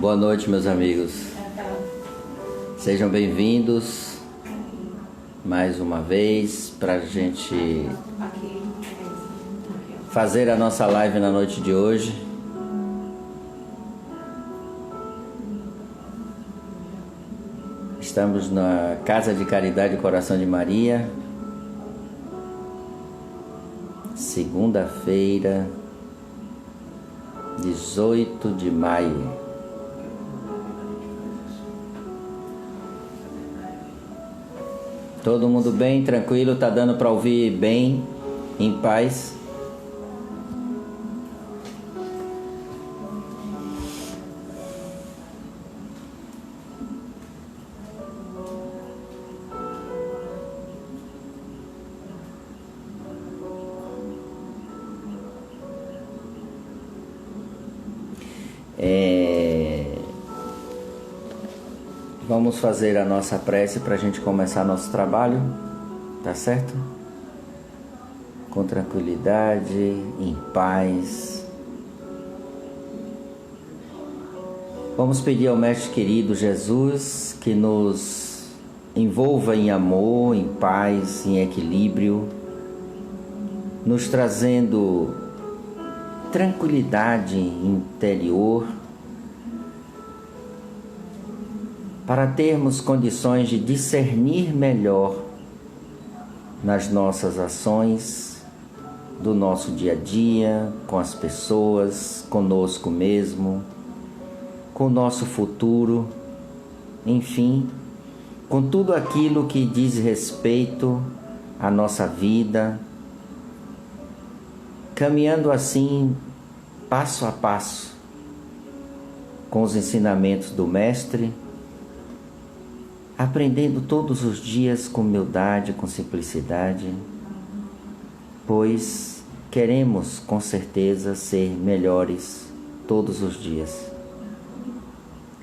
Boa noite, meus amigos. Sejam bem-vindos mais uma vez para a gente fazer a nossa live na noite de hoje. Estamos na Casa de Caridade Coração de Maria, segunda-feira, 18 de maio. Todo mundo bem, tranquilo? Tá dando para ouvir bem, em paz? Vamos fazer a nossa prece para a gente começar nosso trabalho, tá certo? Com tranquilidade, em paz. Vamos pedir ao Mestre querido Jesus que nos envolva em amor, em paz, em equilíbrio, nos trazendo tranquilidade interior, para termos condições de discernir melhor nas nossas ações, do nosso dia a dia, com as pessoas, conosco mesmo, com o nosso futuro, enfim, com tudo aquilo que diz respeito à nossa vida, caminhando assim, passo a passo, com os ensinamentos do Mestre, aprendendo todos os dias com humildade, com simplicidade, pois queremos com certeza ser melhores todos os dias.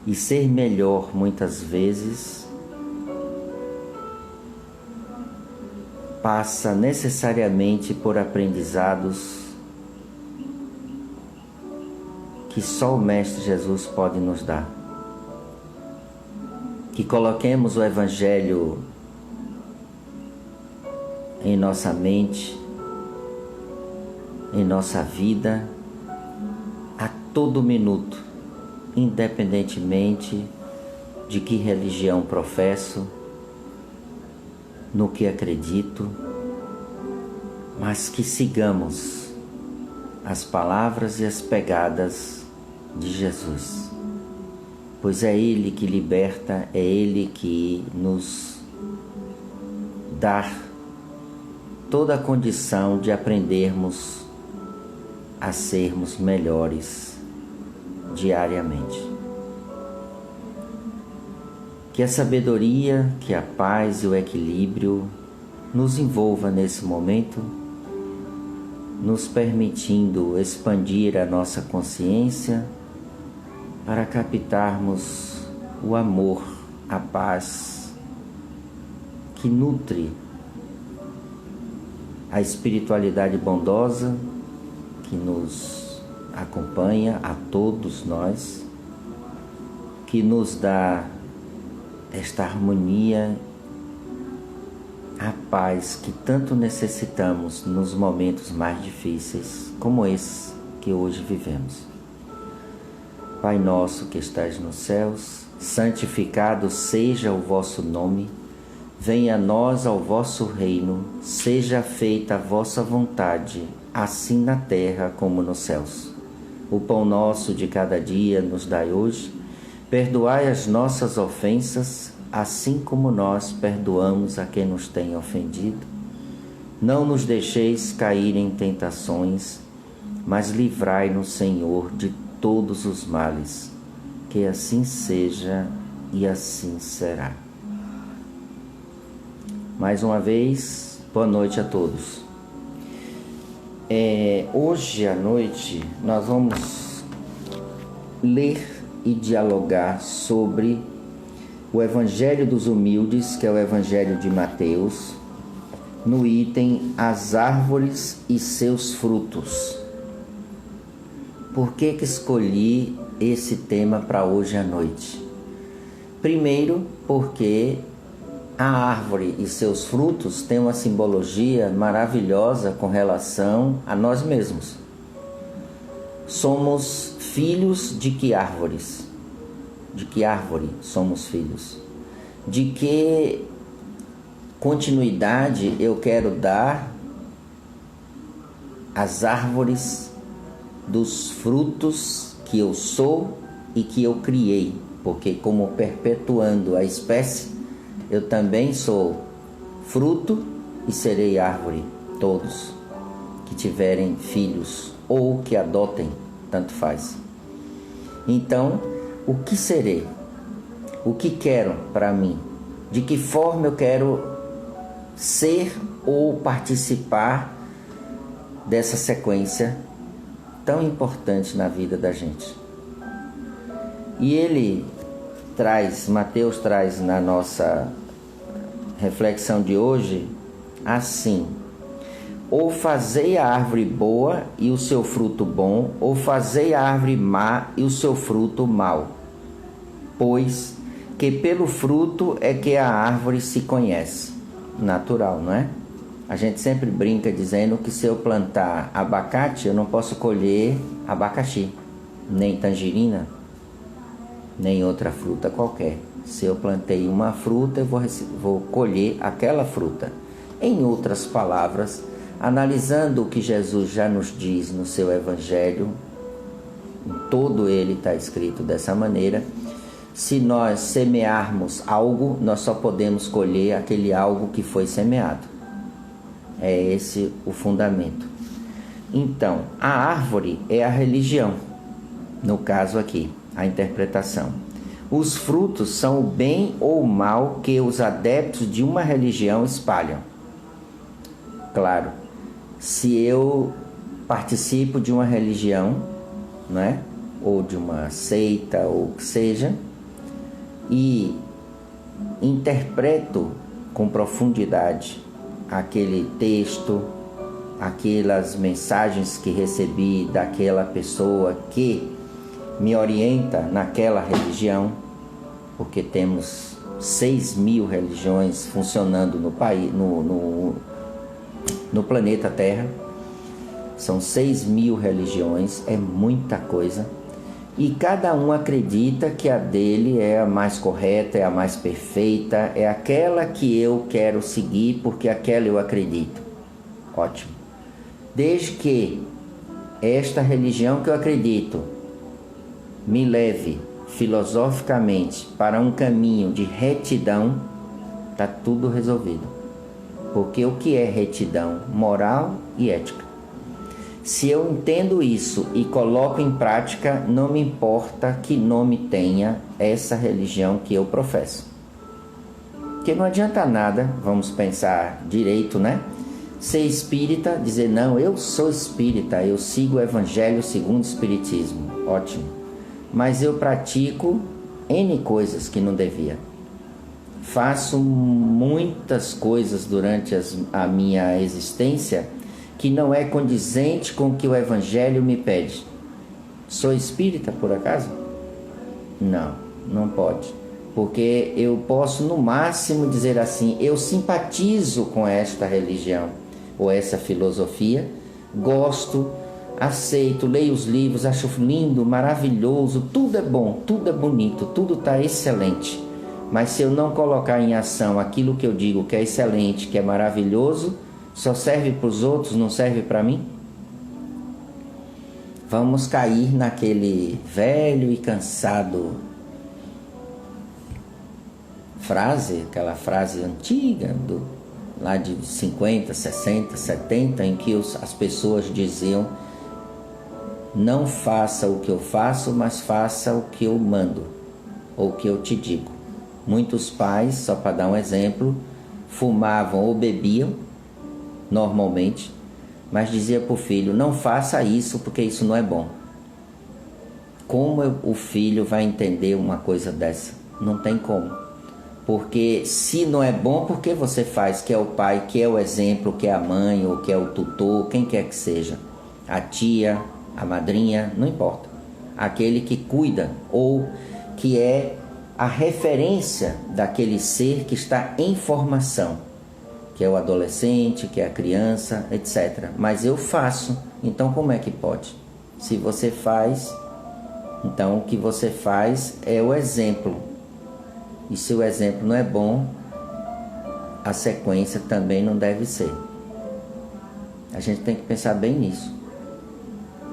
E ser melhor muitas vezes passa necessariamente por aprendizados que só o Mestre Jesus pode nos dar. Que coloquemos o Evangelho em nossa mente, em nossa vida, a todo minuto, independentemente de que religião professo, no que acredito, mas que sigamos as palavras e as pegadas de Jesus. Pois é Ele que liberta, é Ele que nos dá toda a condição de aprendermos a sermos melhores diariamente. Que a sabedoria, que a paz e o equilíbrio nos envolva nesse momento, nos permitindo expandir a nossa consciência para captarmos o amor, a paz que nutre a espiritualidade bondosa que nos acompanha a todos nós, que nos dá esta harmonia, a paz que tanto necessitamos nos momentos mais difíceis como esses que hoje vivemos. Pai nosso que estais nos céus, santificado seja o vosso nome, venha a nós ao vosso reino, seja feita a vossa vontade, assim na terra como nos céus. O pão nosso de cada dia nos dai hoje, perdoai as nossas ofensas, assim como nós perdoamos a quem nos tem ofendido. Não nos deixeis cair em tentações, mas livrai-nos, Senhor, de todos os males, que assim seja e assim será. Mais uma vez, boa noite a todos. Hoje à noite nós vamos ler e dialogar sobre o Evangelho dos Humildes, que é o Evangelho de Mateus, no item As Árvores e Seus Frutos. por que escolhi esse tema para hoje à noite? Primeiro, porque a árvore e seus frutos têm uma simbologia maravilhosa com relação a nós mesmos. Somos filhos de que árvores? De que árvore somos filhos? De que continuidade eu quero dar às árvores dos frutos que eu sou e que eu criei? Porque como perpetuando a espécie, eu também sou fruto e serei árvore. Todos que tiverem filhos ou que adotem, tanto faz. Então, o que serei? O que quero para mim? De que forma eu quero ser ou participar dessa sequência tão importante na vida da gente? E ele traz, Mateus traz na nossa reflexão de hoje assim: ou fazei a árvore boa e o seu fruto bom, ou fazei a árvore má e o seu fruto mau. Pois que pelo fruto é que a árvore se conhece. Natural, não é? A gente sempre brinca dizendo que se eu plantar abacate, eu não posso colher abacaxi, nem tangerina, nem outra fruta qualquer. Se eu plantei uma fruta, eu vou colher aquela fruta. Em outras palavras, analisando o que Jesus já nos diz no seu Evangelho, em todo ele está escrito dessa maneira: se nós semearmos algo, nós só podemos colher aquele algo que foi semeado. É esse o fundamento. Então, a árvore é a religião, no caso aqui, a interpretação. Os frutos são o bem ou o mal que os adeptos de uma religião espalham. Claro, se eu participo de uma religião, né, ou de uma seita, ou o que seja, e interpreto com profundidade aquele texto, aquelas mensagens que recebi daquela pessoa que me orienta naquela religião, porque temos 6.000 religiões funcionando no país, no planeta Terra. São 6.000 religiões, é muita coisa. E cada um acredita que a dele é a mais correta, é a mais perfeita, é aquela que eu quero seguir porque aquela eu acredito. Ótimo. Desde que esta religião que eu acredito me leve filosoficamente para um caminho de retidão, está tudo resolvido. Porque o que é retidão? Moral e ética. Se eu entendo isso e coloco em prática, não me importa que nome tenha essa religião que eu professo. Porque não adianta nada, vamos pensar direito, né? Ser espírita, dizer, não, eu sou espírita, eu sigo o Evangelho segundo o Espiritismo. Ótimo. Mas eu pratico N coisas que não devia. Faço muitas coisas durante a minha existência que não é condizente com o que o Evangelho me pede. Sou espírita, por acaso? Não, não pode. Porque eu posso, no máximo, dizer assim, eu simpatizo com esta religião ou essa filosofia, gosto, aceito, leio os livros, acho lindo, maravilhoso, tudo é bom, tudo é bonito, tudo está excelente. Mas se eu não colocar em ação aquilo que eu digo que é excelente, que é maravilhoso, só serve para os outros, não serve para mim? Vamos cair naquele velho e cansado aquela frase antiga, lá de 50, 60, 70, em que as pessoas diziam: não faça o que eu faço, mas faça o que eu mando, ou o que eu te digo. Muitos pais, só para dar um exemplo, fumavam ou bebiam, normalmente, mas dizia para o filho: não faça isso porque isso não é bom. Como o filho vai entender uma coisa dessa? Não tem como. Porque se não é bom, por que você faz? Que é o pai, que é o exemplo, que é a mãe, ou que é o tutor, quem quer que seja, a tia, a madrinha, não importa. Aquele que cuida ou que é a referência daquele ser que está em formação, que é o adolescente, que é a criança, etc. Mas eu faço, então como é que pode? Se você faz, então o que você faz é o exemplo. E se o exemplo não é bom, a sequência também não deve ser. A gente tem que pensar bem nisso,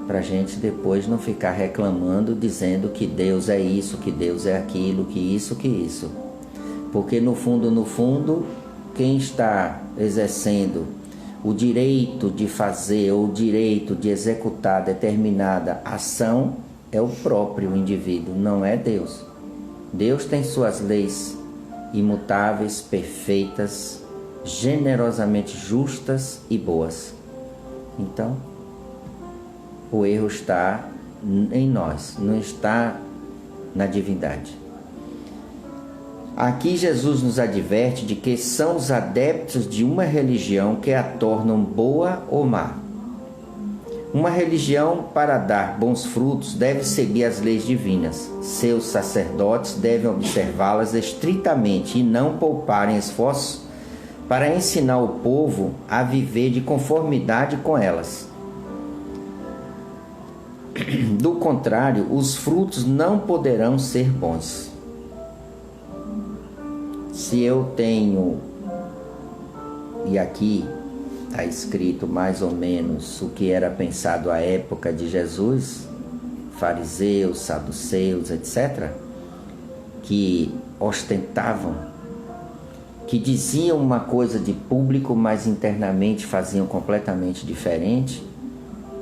para a gente depois não ficar reclamando, dizendo que Deus é isso, que Deus é aquilo, que isso. Porque no fundo, quem está exercendo o direito de fazer ou o direito de executar determinada ação é o próprio indivíduo, não é Deus. Deus tem suas leis imutáveis, perfeitas, generosamente justas e boas. Então, o erro está em nós, não está na divindade. Aqui Jesus nos adverte de que são os adeptos de uma religião que a tornam boa ou má. Uma religião, para dar bons frutos, deve seguir as leis divinas. Seus sacerdotes devem observá-las estritamente e não pouparem esforços para ensinar o povo a viver de conformidade com elas. Do contrário, os frutos não poderão ser bons. Se eu tenho, e aqui está escrito mais ou menos o que era pensado à época de Jesus, fariseus, saduceus, etc., que ostentavam, que diziam uma coisa de público, mas internamente faziam completamente diferente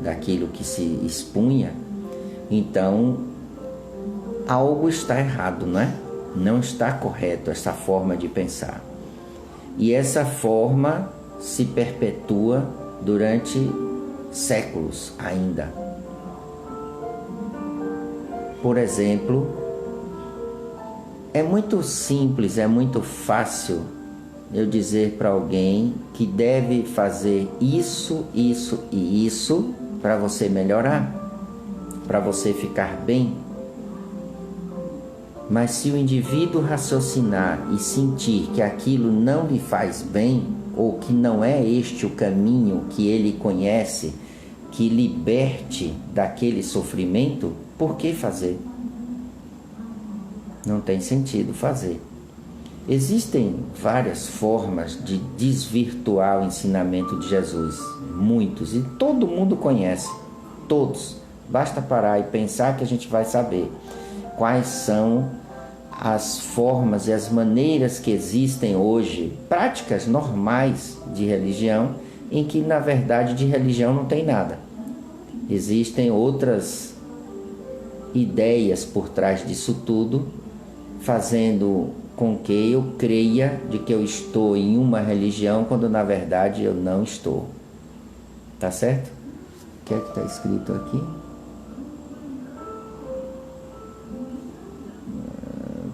daquilo que se expunha. Então, algo está errado, não é? Não está correto essa forma de pensar. E essa forma se perpetua durante séculos ainda. Por exemplo, é muito simples, é muito fácil eu dizer para alguém que deve fazer isso, isso e isso para você melhorar, para você ficar bem. Mas se o indivíduo raciocinar e sentir que aquilo não lhe faz bem, ou que não é este o caminho que ele conhece, que liberte daquele sofrimento, por que fazer? Não tem sentido fazer. Existem várias formas de desvirtuar o ensinamento de Jesus, muitos, e todo mundo conhece, todos. Basta parar e pensar que a gente vai saber quais são as formas e as maneiras que existem hoje, práticas normais de religião, em que na verdade de religião não tem nada. Existem outras ideias por trás disso tudo, fazendo com que eu creia de que eu estou em uma religião, quando na verdade eu não estou. Tá certo? O que é que está escrito aqui?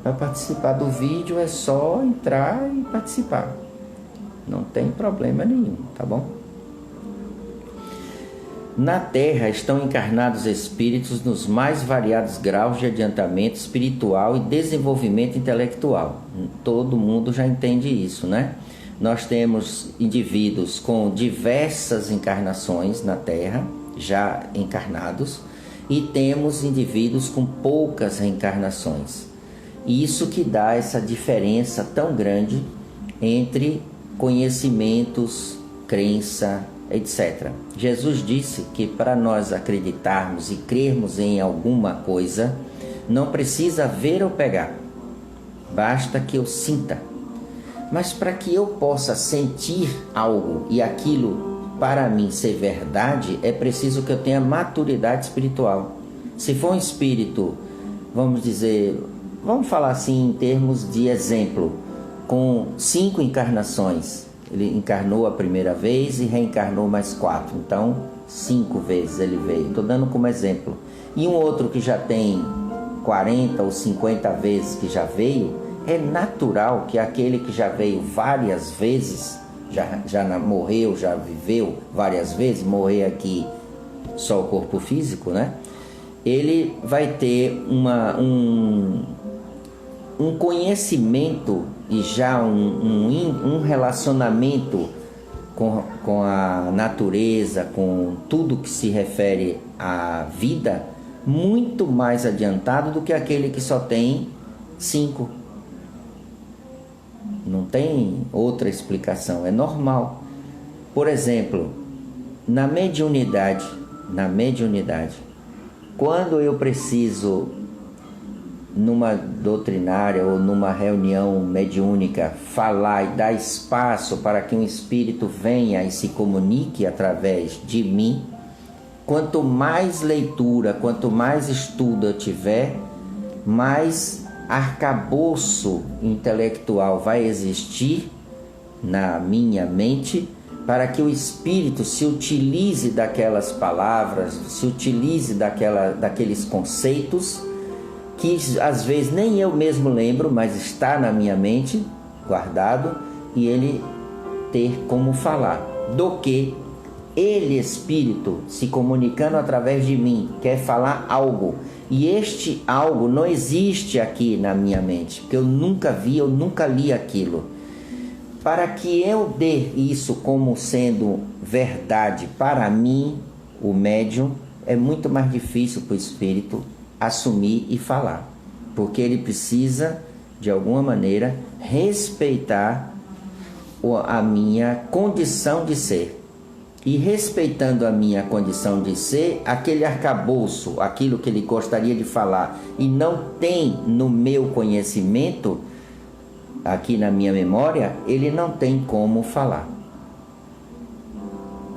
Para participar do vídeo é só entrar e participar. Não tem problema nenhum, tá bom? Na Terra estão encarnados espíritos nos mais variados graus de adiantamento espiritual e desenvolvimento intelectual. Todo mundo já entende isso, né? Nós temos indivíduos com diversas encarnações na Terra, já encarnados, e temos indivíduos com poucas reencarnações. Isso que dá essa diferença tão grande entre conhecimentos, crença, etc. Jesus disse que para nós acreditarmos e crermos em alguma coisa, não precisa ver ou pegar, basta que eu sinta. Mas para que eu possa sentir algo e aquilo para mim ser verdade, é preciso que eu tenha maturidade espiritual. Se for um espírito, vamos dizer, vamos falar assim em termos de exemplo, com 5 encarnações, ele encarnou a primeira vez e reencarnou mais 4, então 5 vezes ele veio, estou dando como exemplo. E um outro que já tem 40 ou 50 vezes que já veio, é natural que aquele que já veio várias vezes, já morreu, já viveu várias vezes, morrer aqui só o corpo físico, né? Ele vai ter um conhecimento e já um relacionamento com a natureza, com tudo que se refere à vida, muito mais adiantado do que aquele que só tem 5. Não tem outra explicação, é normal. Por exemplo, na mediunidade, quando eu preciso, numa doutrinária ou numa reunião mediúnica, falar e dar espaço para que um espírito venha e se comunique através de mim, quanto mais leitura, quanto mais estudo eu tiver, mais arcabouço intelectual vai existir na minha mente para que o espírito se utilize daquelas palavras, se utilize daqueles conceitos que às vezes nem eu mesmo lembro, mas está na minha mente, guardado, e ele ter como falar, do que ele, espírito, se comunicando através de mim, quer falar algo, e este algo não existe aqui na minha mente, porque eu nunca vi, eu nunca li aquilo. Para que eu dê isso como sendo verdade para mim, o médium, é muito mais difícil para o espírito assumir e falar, porque ele precisa, de alguma maneira, respeitar a minha condição de ser. E respeitando a minha condição de ser, aquele arcabouço, aquilo que ele gostaria de falar e não tem no meu conhecimento, aqui na minha memória, ele não tem como falar.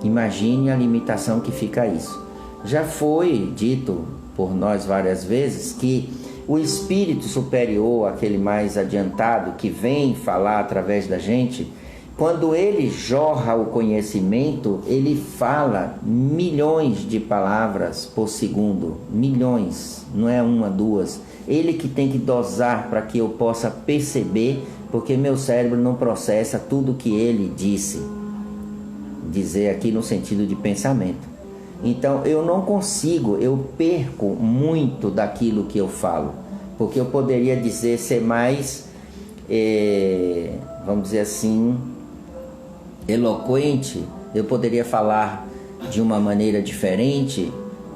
Imagine a limitação que fica isso. Já foi dito por nós várias vezes que o espírito superior, aquele mais adiantado que vem falar através da gente, quando ele jorra o conhecimento, ele fala milhões de palavras por segundo, milhões, não é uma, duas. Ele que tem que dosar para que eu possa perceber, porque meu cérebro não processa tudo que ele disse. Dizer aqui no sentido de pensamento. Então eu não consigo, eu perco muito daquilo que eu falo, porque eu poderia dizer ser mais, vamos dizer assim, eloquente, eu poderia falar de uma maneira diferente,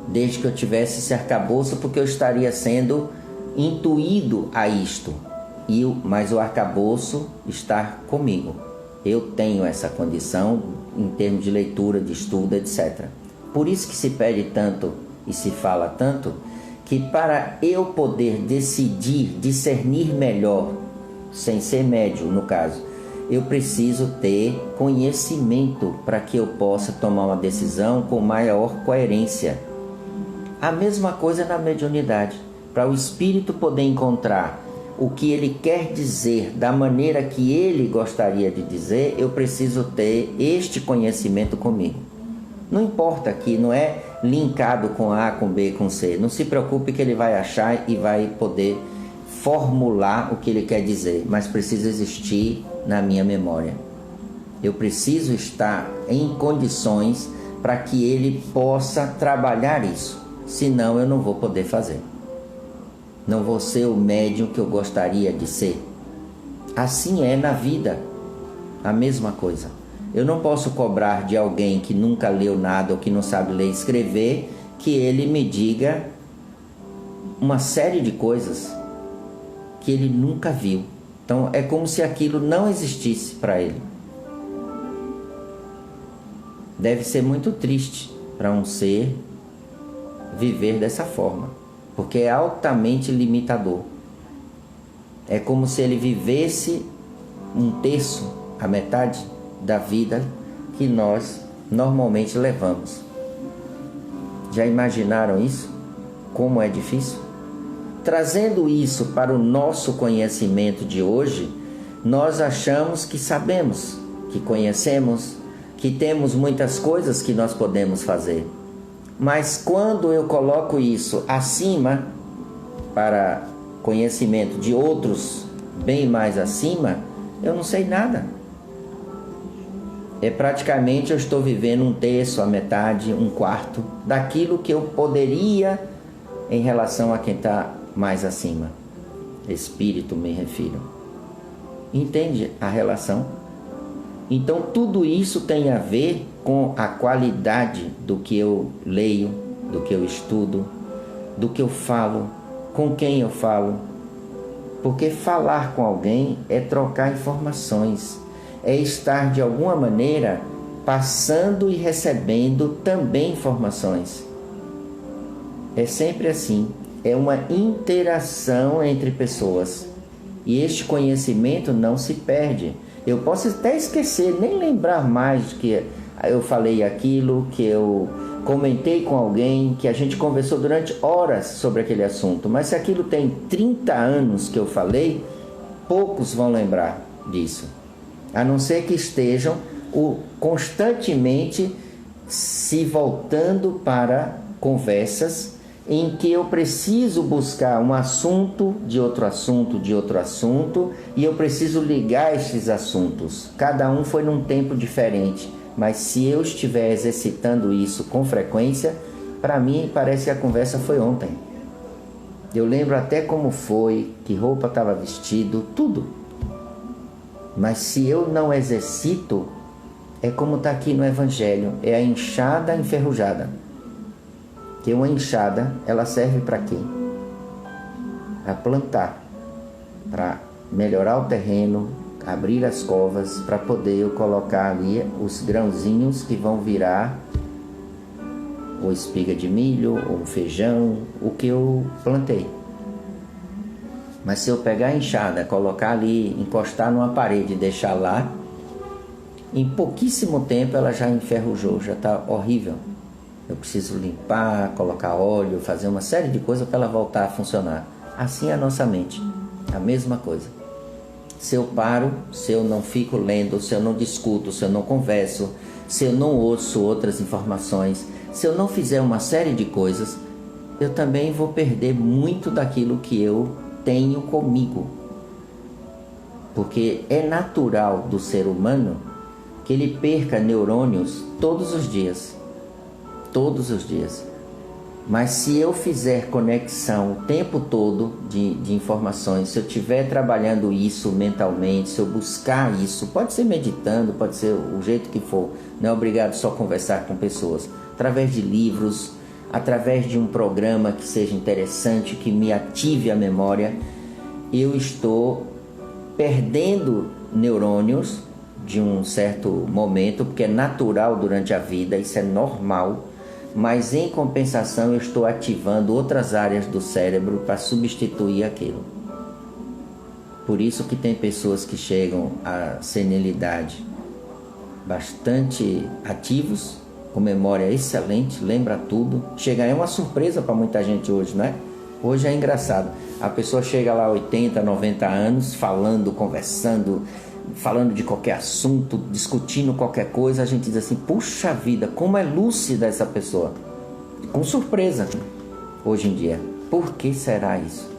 desde que eu tivesse esse arcabouço, porque eu estaria sendo intuído a isto, mas o arcabouço está comigo. Eu tenho essa condição em termos de leitura, de estudo, etc. Por isso que se pede tanto e se fala tanto, que para eu poder decidir, discernir melhor, sem ser médium no caso, eu preciso ter conhecimento para que eu possa tomar uma decisão com maior coerência. A mesma coisa na mediunidade. Para o espírito poder encontrar o que ele quer dizer da maneira que ele gostaria de dizer, eu preciso ter este conhecimento comigo. Não importa que não é linkado com A, com B, com C. Não se preocupe que ele vai achar e vai poder formular o que ele quer dizer, mas precisa existir na minha memória. Eu preciso estar em condições para que ele possa trabalhar isso, senão eu não vou poder fazer. Não vou ser o médium que eu gostaria de ser. Assim é na vida, a mesma coisa. Eu não posso cobrar de alguém que nunca leu nada ou que não sabe ler e escrever, que ele me diga uma série de coisas que ele nunca viu. Então é como se aquilo não existisse para ele. Deve ser muito triste para um ser viver dessa forma, porque é altamente limitador. É como se ele vivesse um terço, a metade da vida que nós normalmente levamos. Já imaginaram isso? Como é difícil? Trazendo isso para o nosso conhecimento de hoje, nós achamos que sabemos, que conhecemos, que temos muitas coisas que nós podemos fazer. Mas quando eu coloco isso acima, para conhecimento de outros bem mais acima, eu não sei nada. praticamente eu estou vivendo um terço, a metade, um quarto daquilo que eu poderia em relação a quem está mais acima. Espírito, me refiro. Entende a relação? Então tudo isso tem a ver com a qualidade do que eu leio, do que eu estudo, do que eu falo, com quem eu falo. Porque falar com alguém é trocar informações, é estar de alguma maneira passando e recebendo também informações. É sempre assim, é uma interação entre pessoas. E este conhecimento não se perde. Eu posso até esquecer, nem lembrar mais que eu falei aquilo, que eu comentei com alguém, que a gente conversou durante horas sobre aquele assunto. Mas se aquilo tem 30 anos que eu falei, poucos vão lembrar disso. A não ser que estejam constantemente se voltando para conversas em que eu preciso buscar um assunto de outro assunto, de outro assunto, e eu preciso ligar esses assuntos. Cada um foi num tempo diferente, mas se eu estiver exercitando isso com frequência, para mim parece que a conversa foi ontem. Eu lembro até como foi, que roupa estava vestido, tudo. Mas se eu não exercito, é como está aqui no Evangelho, é a enxada enferrujada. Que uma enxada, ela serve para quê? Para plantar, para melhorar o terreno, abrir as covas, para poder eu colocar ali os grãozinhos que vão virar ou espiga de milho, ou feijão, o que eu plantei. Mas se eu pegar a enxada, colocar ali, encostar numa parede e deixar lá, em pouquíssimo tempo ela já enferrujou, já está horrível. Eu preciso limpar, colocar óleo, fazer uma série de coisas para ela voltar a funcionar. Assim é a nossa mente, a mesma coisa. Se eu paro, se eu não fico lendo, se eu não discuto, se eu não converso, se eu não ouço outras informações, se eu não fizer uma série de coisas, eu também vou perder muito daquilo que eu tenho comigo. Porque é natural do ser humano que ele perca neurônios todos os dias. Todos os dias. Mas se eu fizer conexão o tempo todo de informações, se eu estiver trabalhando isso mentalmente, se eu buscar isso, pode ser meditando, pode ser o jeito que for, não é obrigado só conversar com pessoas, através de livros, através de um programa que seja interessante, que me ative a memória, eu estou perdendo neurônios de um certo momento, porque é natural durante a vida, isso é normal. Mas em compensação eu estou ativando outras áreas do cérebro para substituir aquilo. Por isso que tem pessoas que chegam à senilidade bastante ativos, com memória excelente, lembra tudo. Chega, é uma surpresa para muita gente hoje, não é? Hoje é engraçado. A pessoa chega lá 80, 90 anos, falando, conversando, falando de qualquer assunto, discutindo qualquer coisa, a gente diz assim, puxa vida, como é lúcida essa pessoa. Com surpresa, hoje em dia. Por que será isso?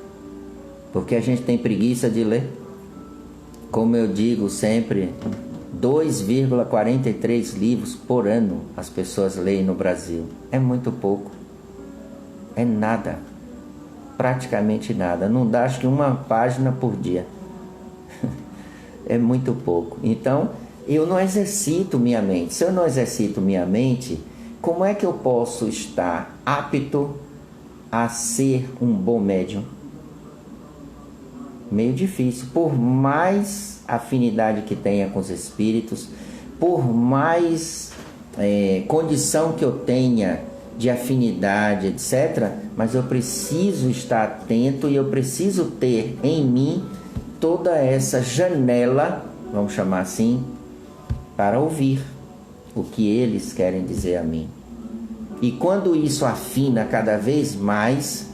Porque a gente tem preguiça de ler. Como eu digo sempre, 2,43 livros por ano as pessoas leem no Brasil. É muito pouco. É nada. Praticamente nada. Não dá, acho que uma página por dia. É muito pouco. Então, eu não exercito minha mente. Se eu não exercito minha mente, como é que eu posso estar apto a ser um bom médium? Meio difícil. Por mais afinidade que tenha com os espíritos, por mais condição que eu tenha de afinidade, etc., mas eu preciso estar atento e eu preciso ter em mim toda essa janela, vamos chamar assim, para ouvir o que eles querem dizer a mim. E quando isso afina cada vez mais,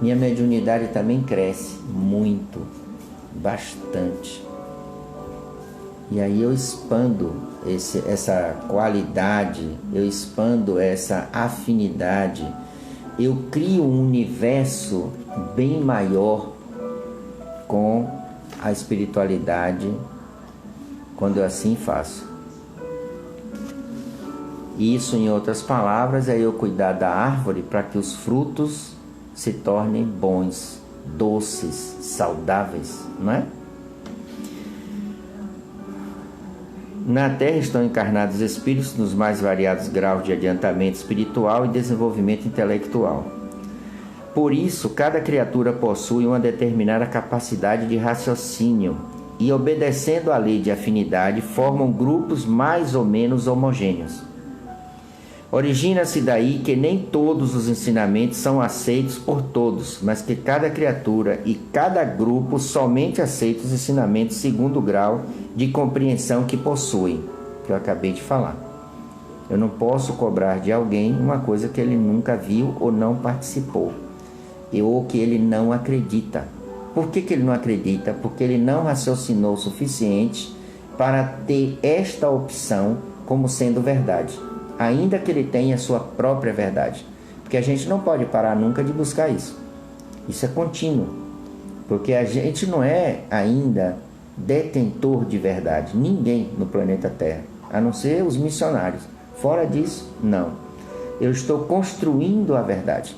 minha mediunidade também cresce muito, bastante. E aí eu expando essa qualidade, eu expando essa afinidade, eu crio um universo bem maior com a espiritualidade, quando eu assim faço. Isso, em outras palavras, é eu cuidar da árvore para que os frutos se tornem bons, doces, saudáveis, não é? Na Terra estão encarnados espíritos nos mais variados graus de adiantamento espiritual e desenvolvimento intelectual. Por isso, cada criatura possui uma determinada capacidade de raciocínio e, obedecendo à lei de afinidade, formam grupos mais ou menos homogêneos. Origina-se daí que nem todos os ensinamentos são aceitos por todos, mas que cada criatura e cada grupo somente aceita os ensinamentos segundo o grau de compreensão que possuem, que eu acabei de falar. Eu não posso cobrar de alguém uma coisa que ele nunca viu ou não participou, ou que ele não acredita. Por que ele não acredita? Porque ele não raciocinou o suficiente para ter esta opção como sendo verdade, ainda que ele tenha a sua própria verdade. Porque a gente não pode parar nunca de buscar isso. Isso é contínuo. Porque a gente não é ainda detentor de verdade. Ninguém no planeta Terra, a não ser os missionários. Fora disso, não. Eu estou construindo a verdade.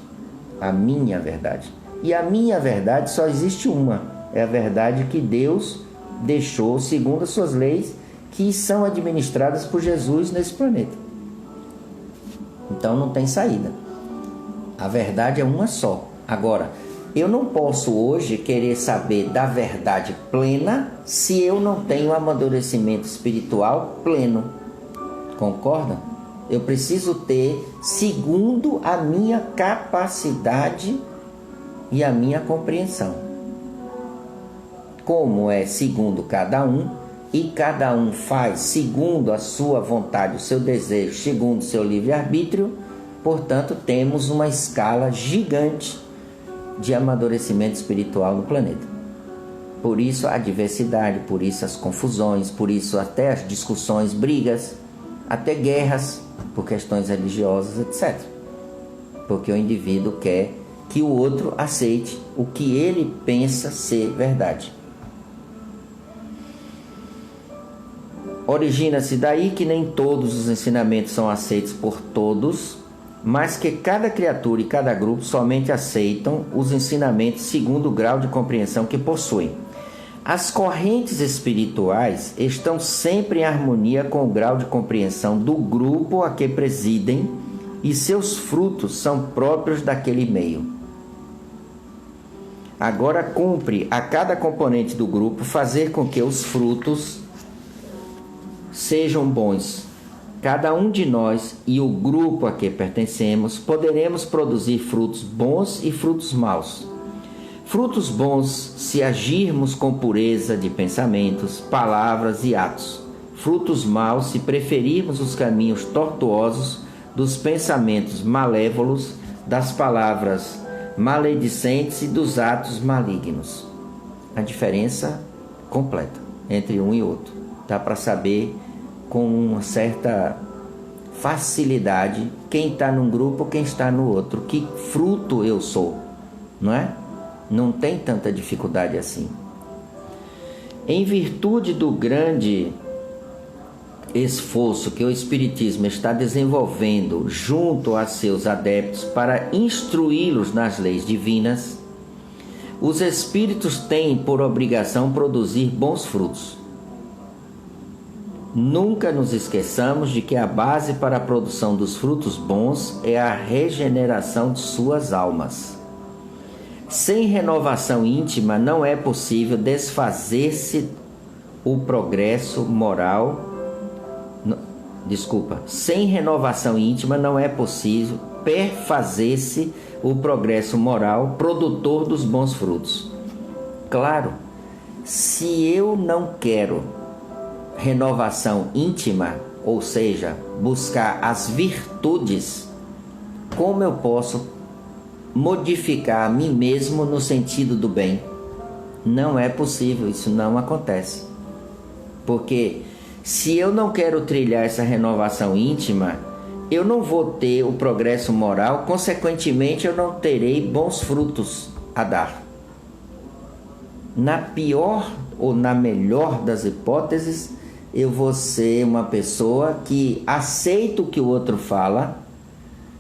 A minha verdade. E a minha verdade só existe uma. É a verdade que Deus deixou segundo as suas leis, que são administradas por Jesus nesse planeta. Então não tem saída. A verdade é uma só. Agora, eu não posso hoje querer saber da verdade plena se eu não tenho amadurecimento espiritual pleno. Concorda? Eu preciso ter segundo a minha capacidade e a minha compreensão. Como é segundo cada um, e cada um faz segundo a sua vontade, o seu desejo, segundo o seu livre-arbítrio, portanto, temos uma escala gigante de amadurecimento espiritual no planeta. Por isso a diversidade, por isso as confusões, por isso até as discussões, brigas, até guerras por questões religiosas, etc. Porque o indivíduo quer que o outro aceite o que ele pensa ser verdade. Origina-se daí que nem todos os ensinamentos são aceitos por todos, mas que cada criatura e cada grupo somente aceitam os ensinamentos segundo o grau de compreensão que possuem. As correntes espirituais estão sempre em harmonia com o grau de compreensão do grupo a que presidem e seus frutos são próprios daquele meio. Agora cumpre a cada componente do grupo fazer com que os frutos sejam bons. Cada um de nós e o grupo a que pertencemos poderemos produzir frutos bons e frutos maus. Frutos bons se agirmos com pureza de pensamentos, palavras e atos. Frutos maus se preferirmos os caminhos tortuosos dos pensamentos malévolos, das palavras maledicentes e dos atos malignos. A diferença completa entre um e outro. Dá para saber com uma certa facilidade quem está num grupo, quem está no outro, que fruto eu sou, não é? Não tem tanta dificuldade assim. Em virtude do grande esforço que o Espiritismo está desenvolvendo junto a seus adeptos para instruí-los nas leis divinas, os espíritos têm por obrigação produzir bons frutos. Nunca nos esqueçamos de que a base para a produção dos frutos bons é a regeneração de suas almas. Sem renovação íntima não é possível desfazer-se o progresso moral. Sem renovação íntima não é possível perfazer-se o progresso moral produtor dos bons frutos. Claro, se eu não quero renovação íntima, ou seja, buscar as virtudes, como eu posso modificar a mim mesmo no sentido do bem? Não é possível, isso não acontece. Porque se eu não quero trilhar essa renovação íntima, eu não vou ter o progresso moral, consequentemente eu não terei bons frutos a dar. Na pior ou na melhor das hipóteses, eu vou ser uma pessoa que aceito o que o outro fala,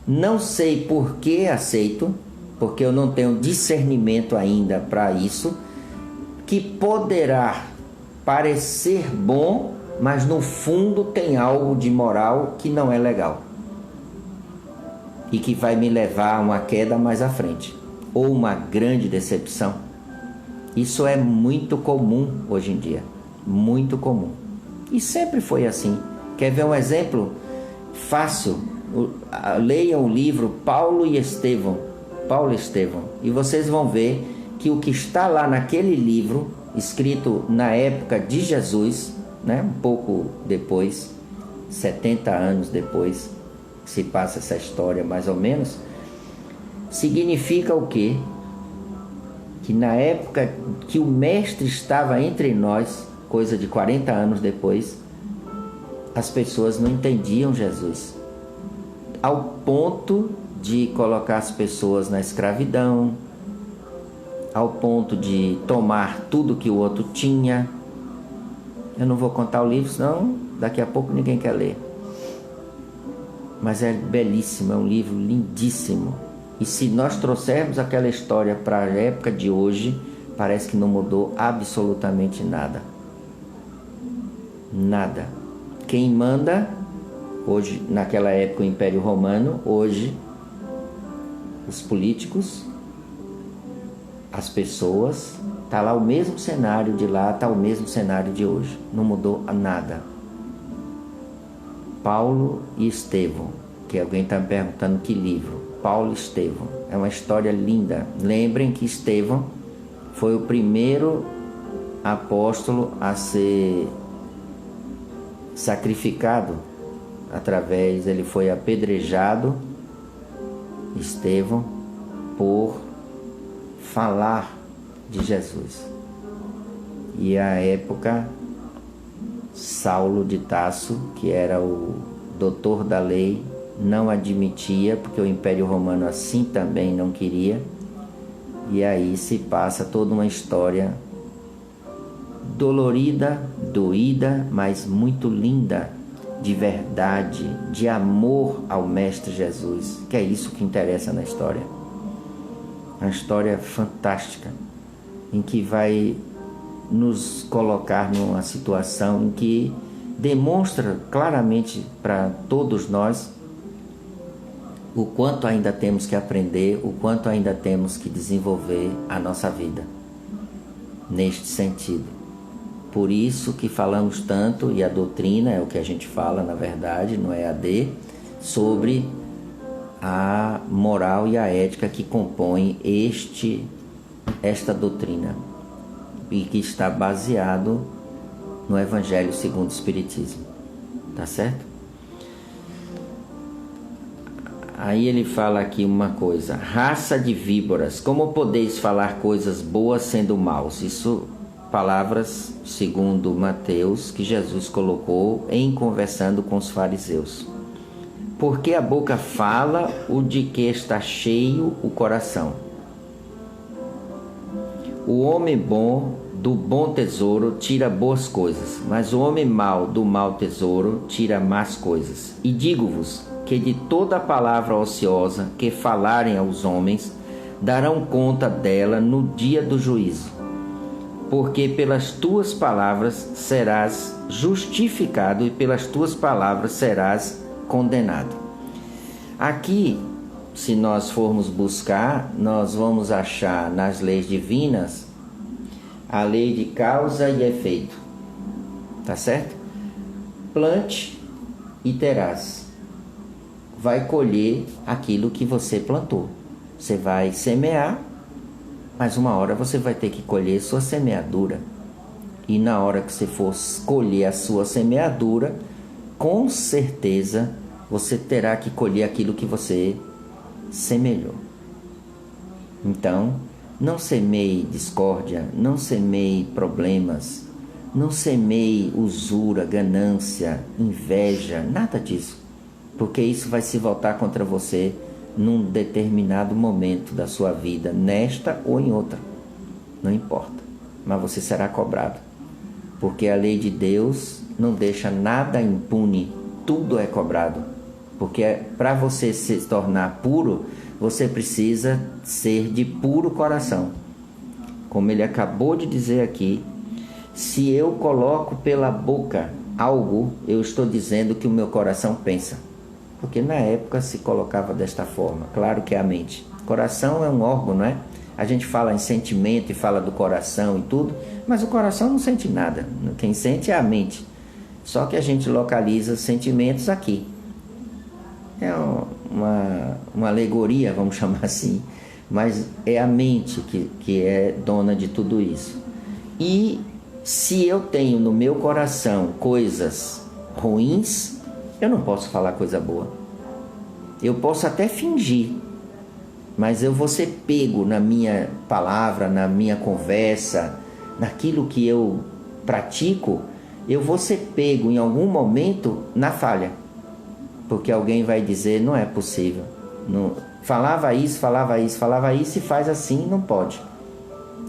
não sei por que aceito, porque eu não tenho discernimento ainda para isso, que poderá parecer bom, mas no fundo tem algo de moral que não é legal e que vai me levar a uma queda mais à frente ou uma grande decepção. Isso é muito comum hoje em dia, muito comum, e sempre foi assim. Quer ver um exemplo fácil? Leiam o livro Paulo e Estevão, e vocês vão ver que o que está lá naquele livro, escrito na época de Jesus, né, um pouco depois, 70 anos depois que se passa essa história mais ou menos, significa o quê? Que na época que o mestre estava entre nós, coisa de 40 anos depois, as pessoas não entendiam Jesus, ao ponto de colocar as pessoas na escravidão, ao ponto de tomar tudo que o outro tinha. Eu não vou contar o livro, senão daqui a pouco ninguém quer ler. Mas é belíssimo, é um livro lindíssimo. E se nós trouxermos aquela história para a época de hoje, parece que não mudou absolutamente nada. Nada. Quem manda hoje, naquela época o Império Romano, hoje os políticos, as pessoas, está lá o mesmo cenário de lá, está o mesmo cenário de hoje, não mudou nada. Paulo e Estevão, que alguém está me perguntando que livro. Paulo e Estevão, é uma história linda. Lembrem que Estevão foi o primeiro apóstolo a ser sacrificado ele foi apedrejado, Estevão, por falar de Jesus. E à época, Saulo de Tarso, que era o doutor da lei, não admitia, porque o Império Romano assim também não queria. E aí se passa toda uma história dolorida, doída, mas muito linda, de verdade, de amor ao Mestre Jesus, que é isso que interessa na história. Uma história fantástica, em que vai nos colocar numa situação em que demonstra claramente para todos nós o quanto ainda temos que aprender, o quanto ainda temos que desenvolver a nossa vida neste sentido. Por isso que falamos tanto, e a doutrina é o que a gente fala, na verdade, no EAD, sobre a moral e a ética que compõem esta doutrina, e que está baseado no Evangelho segundo o Espiritismo. Tá certo? Aí ele fala aqui uma coisa: raça de víboras, como podeis falar coisas boas sendo maus? Isso, palavras segundo Mateus, que Jesus colocou em conversando com os fariseus. Porque a boca fala o de que está cheio o coração. O homem bom do bom tesouro tira boas coisas, mas o homem mau do mau tesouro tira más coisas. E digo-vos que de toda a palavra ociosa que falarem aos homens, darão conta dela no dia do juízo. Porque pelas tuas palavras serás justificado e pelas tuas palavras serás condenado. Aqui, se nós formos buscar, nós vamos achar nas leis divinas a lei de causa e efeito. Tá certo? Plante e terás. Vai colher aquilo que você plantou. Você vai semear, mas uma hora você vai ter que colher sua semeadura. E na hora que você for colher a sua semeadura, com certeza você terá que colher aquilo que você semeou. Então, não semeie discórdia, não semeie problemas, não semeie usura, ganância, inveja, nada disso. Porque isso vai se voltar contra você num determinado momento da sua vida, nesta ou em outra, não importa, mas você será cobrado, porque a lei de Deus, não deixa nada impune, tudo é cobrado. Porque para você se tornar puro, você precisa ser de puro coração. Como ele acabou de dizer aqui, se eu coloco pela boca algo, eu estou dizendo que o meu coração pensa. Porque na época se colocava desta forma. Claro que é a mente. Coração é um órgão, não é? A gente fala em sentimento e fala do coração e tudo, mas o coração não sente nada. Quem sente é a mente. Só que a gente localiza sentimentos aqui. É uma alegoria, vamos chamar assim. Mas é a mente que é dona de tudo isso. E se eu tenho no meu coração coisas ruins, eu não posso falar coisa boa. Eu posso até fingir, mas eu vou ser pego na minha palavra, na minha conversa, naquilo que eu pratico, eu vou ser pego em algum momento na falha. Porque alguém vai dizer, não é possível. Não, falava isso e faz assim, não pode.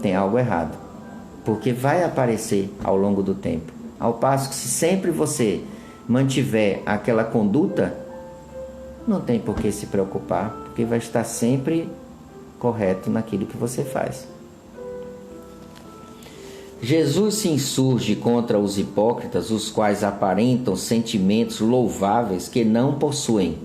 Tem algo errado. Porque vai aparecer ao longo do tempo. Ao passo que se sempre você mantiver aquela conduta, não tem por que se preocupar, porque vai estar sempre correto naquilo que você faz. Jesus se insurge contra os hipócritas, os quais aparentam sentimentos louváveis que não possuem.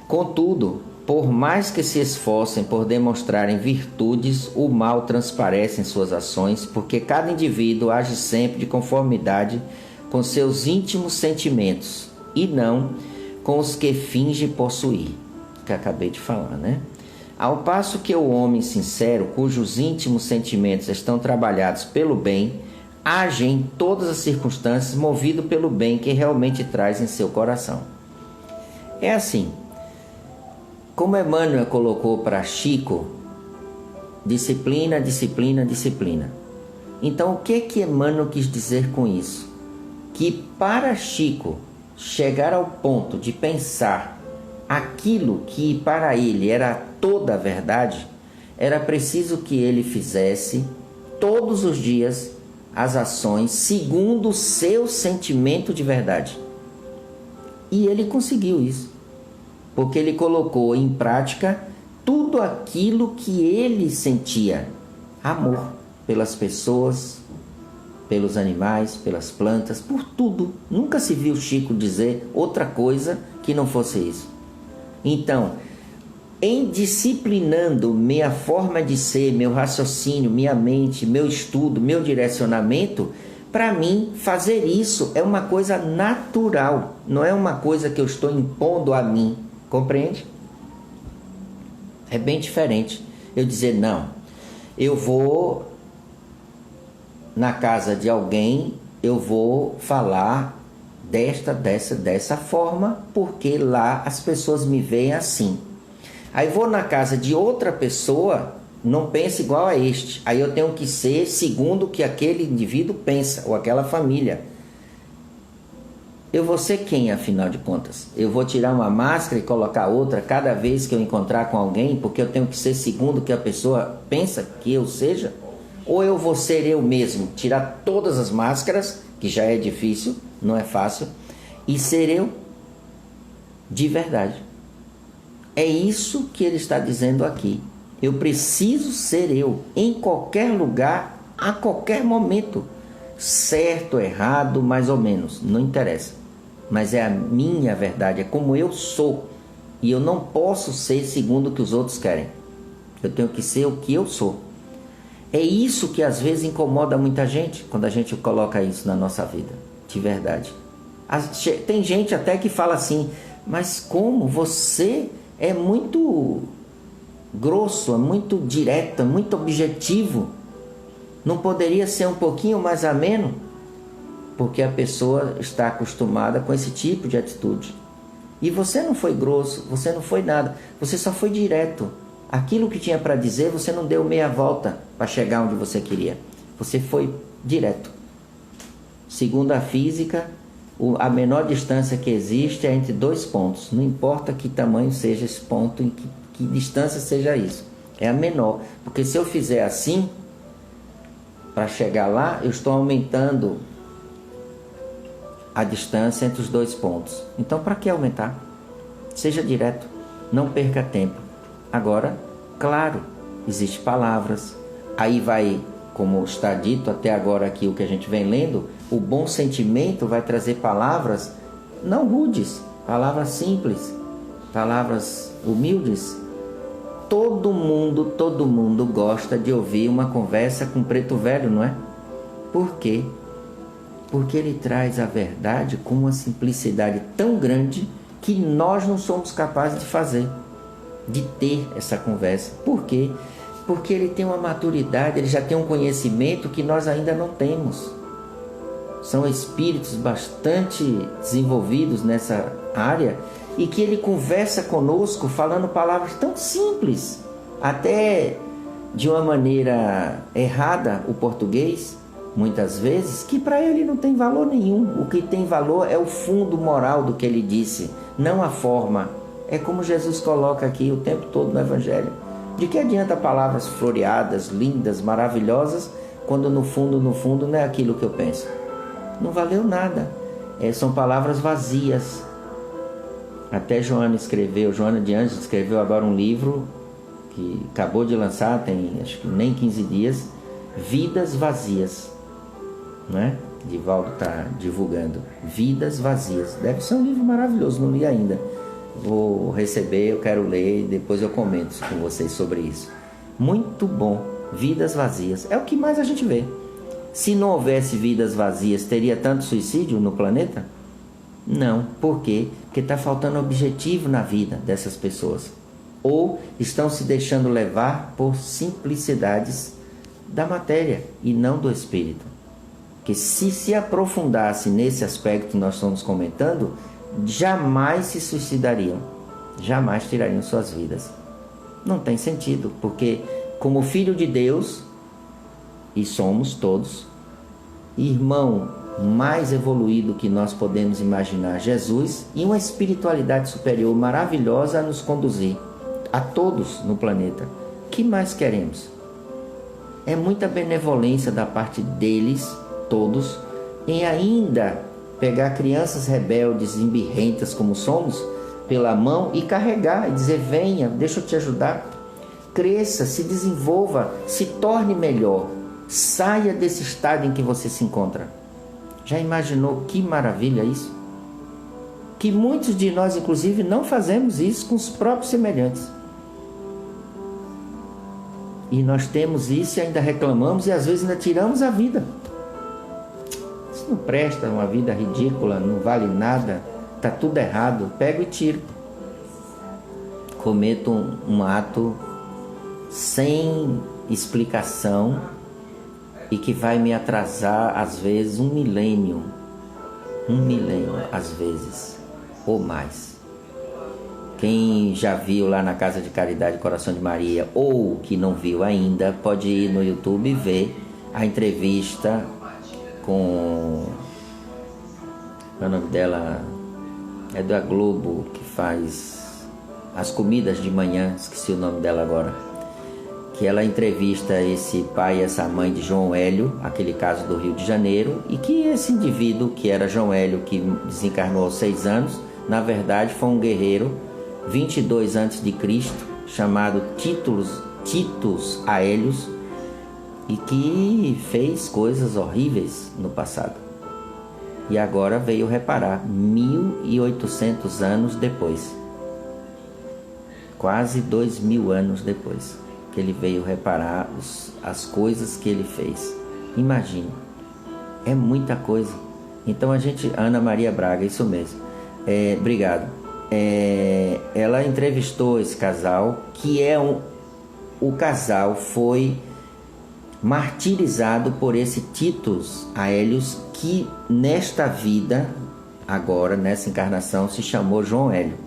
Contudo, por mais que se esforcem por demonstrarem virtudes, o mal transparece em suas ações, porque cada indivíduo age sempre de conformidade com seus íntimos sentimentos, e não com os que finge possuir, que acabei de falar, né? Ao passo que o homem sincero, cujos íntimos sentimentos estão trabalhados pelo bem, age em todas as circunstâncias movido pelo bem que realmente traz em seu coração. É assim, como Emmanuel colocou para Chico, disciplina, disciplina, disciplina. Então o que Emmanuel quis dizer com isso? Que para Chico chegar ao ponto de pensar aquilo que para ele era toda a verdade, era preciso que ele fizesse todos os dias as ações segundo o seu sentimento de verdade. E ele conseguiu isso, porque ele colocou em prática tudo aquilo que ele sentia: amor pelas pessoas, pelos animais, pelas plantas, por tudo. Nunca se viu Chico dizer outra coisa que não fosse isso. Então, em disciplinando minha forma de ser, meu raciocínio, minha mente, meu estudo, meu direcionamento, para mim fazer isso é uma coisa natural, não é uma coisa que eu estou impondo a mim, compreende? É bem diferente eu dizer, não, eu vou na casa de alguém, eu vou falar dessa forma, porque lá as pessoas me veem assim. Aí vou na casa de outra pessoa, não pensa igual a este. Aí eu tenho que ser segundo o que aquele indivíduo pensa, ou aquela família. Eu vou ser quem, afinal de contas? Eu vou tirar uma máscara e colocar outra cada vez que eu encontrar com alguém, porque eu tenho que ser segundo o que a pessoa pensa que eu seja? Ou eu vou ser eu mesmo, tirar todas as máscaras, que já é difícil, não é fácil, e ser eu de verdade. É isso que ele está dizendo aqui. Eu preciso ser eu, em qualquer lugar, a qualquer momento. Certo, errado, mais ou menos, não interessa. Mas é a minha verdade, é como eu sou. E eu não posso ser segundo o que os outros querem. Eu tenho que ser o que eu sou. É isso que às vezes incomoda muita gente, quando a gente coloca isso na nossa vida, de verdade. Tem gente até que fala assim, mas como você é muito grosso, é muito direto, é muito objetivo. Não poderia ser um pouquinho mais ameno? Porque a pessoa está acostumada com esse tipo de atitude. E você não foi grosso, você não foi nada, você só foi direto. Aquilo que tinha para dizer, você não deu meia volta para chegar onde você queria. Você foi direto. Segundo a física, a menor distância que existe é entre dois pontos. Não importa que tamanho seja esse ponto, em que distância seja isso. É a menor. Porque se eu fizer assim, para chegar lá, eu estou aumentando a distância entre os dois pontos. Então, para que aumentar? Seja direto, não perca tempo. Agora, claro, existem palavras, aí vai, como está dito até agora aqui o que a gente vem lendo, o bom sentimento vai trazer palavras não rudes, palavras simples, palavras humildes. Todo mundo gosta de ouvir uma conversa com preto velho, não é? Por quê? Porque ele traz a verdade com uma simplicidade tão grande que nós não somos capazes de fazer, de ter essa conversa. Por quê? Porque ele tem uma maturidade, ele já tem um conhecimento que nós ainda não temos. São espíritos bastante desenvolvidos nessa área e que ele conversa conosco falando palavras tão simples, até de uma maneira errada o português, muitas vezes, que para ele não tem valor nenhum. O que tem valor é o fundo moral do que ele disse, não a forma. É como Jesus coloca aqui o tempo todo no Evangelho. De que adianta palavras floreadas, lindas, maravilhosas, quando no fundo não é aquilo que eu penso? Não valeu nada. São palavras vazias. Até Joana de Anjos escreveu agora um livro que acabou de lançar, tem acho que nem 15 dias, Vidas Vazias. Não é? Divaldo está divulgando. Vidas Vazias. Deve ser um livro maravilhoso, não li ainda. Vou receber, eu quero ler, depois eu comento com vocês sobre isso. Muito bom. Vidas vazias. É o que mais a gente vê. Se não houvesse vidas vazias, teria tanto suicídio no planeta? Não. Por quê? Porque está faltando objetivo na vida dessas pessoas. Ou estão se deixando levar por simplicidades da matéria e não do espírito. Que se aprofundasse nesse aspecto que nós estamos comentando, jamais se suicidariam, jamais tirariam suas vidas. Não tem sentido, porque como filho de Deus, e somos todos, irmão mais evoluído que nós podemos imaginar, Jesus, e uma espiritualidade superior maravilhosa a nos conduzir, a todos no planeta. O que mais queremos? É muita benevolência da parte deles, todos, em ainda pegar crianças rebeldes, embirrentas como somos, pela mão e carregar e dizer: venha, deixa eu te ajudar. Cresça, se desenvolva, se torne melhor. Saia desse estado em que você se encontra. Já imaginou que maravilha isso? Que muitos de nós, inclusive, não fazemos isso com os próprios semelhantes. E nós temos isso e ainda reclamamos e às vezes ainda tiramos a vida. Isso não presta, uma vida ridícula, não vale nada, está tudo errado, pego e tiro. Cometo um ato sem explicação e que vai me atrasar às vezes um milênio às vezes, ou mais. Quem já viu lá na Casa de Caridade Coração de Maria, ou que não viu ainda, pode ir no YouTube e ver a entrevista com... o nome dela é da Globo, que faz as comidas de manhã, esqueci o nome dela agora, que ela entrevista esse pai e essa mãe de João Hélio, aquele caso do Rio de Janeiro, e que esse indivíduo, que era João Hélio, que desencarnou aos 6 anos, na verdade foi um guerreiro 22 a.C., chamado Titus Aélios, e que fez coisas horríveis no passado. E agora veio reparar, 1.800 anos depois, quase 2.000 anos depois, que ele veio reparar as coisas que ele fez. Imagine, é muita coisa. Então a gente... Ana Maria Braga, isso mesmo. Obrigado. Ela entrevistou esse casal, que o casal foi martirizado por esse Titus Aélios, que nesta vida, agora nessa encarnação, se chamou João Hélio.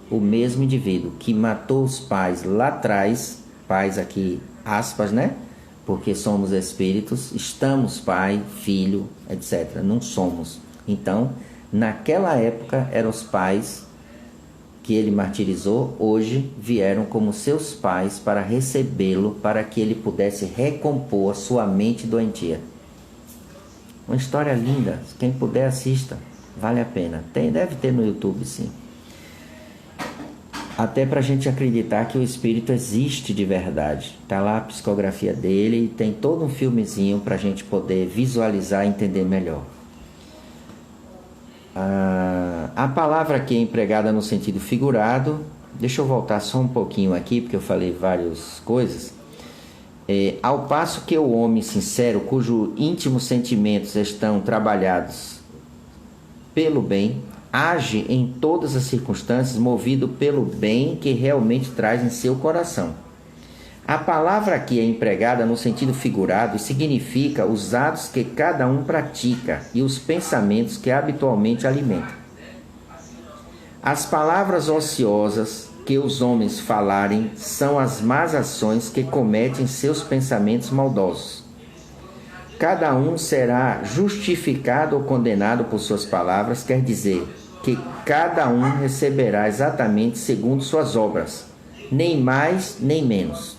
O mesmo indivíduo que matou os pais lá atrás, pais aqui, aspas, né? Porque somos espíritos, estamos pai, filho, etc. Não somos. Então, naquela época eram os pais que ele martirizou, hoje vieram como seus pais para recebê-lo, para que ele pudesse recompor a sua mente doentia. Uma história linda. Quem puder, assista. Vale a pena. Deve ter no YouTube, sim. Até para a gente acreditar que o espírito existe de verdade. Está lá a psicografia dele e tem todo um filmezinho para a gente poder visualizar e entender melhor. A palavra aqui é empregada no sentido figurado. Deixa eu voltar só um pouquinho aqui, porque eu falei várias coisas. Ao passo que o homem sincero, cujos íntimos sentimentos estão trabalhados pelo bem, age em todas as circunstâncias movido pelo bem que realmente traz em seu coração. A palavra aqui é empregada no sentido figurado e significa os atos que cada um pratica e os pensamentos que habitualmente alimenta. As palavras ociosas que os homens falarem são as más ações que cometem seus pensamentos maldosos. Cada um será justificado ou condenado por suas palavras, quer dizer que cada um receberá exatamente segundo suas obras, nem mais nem menos.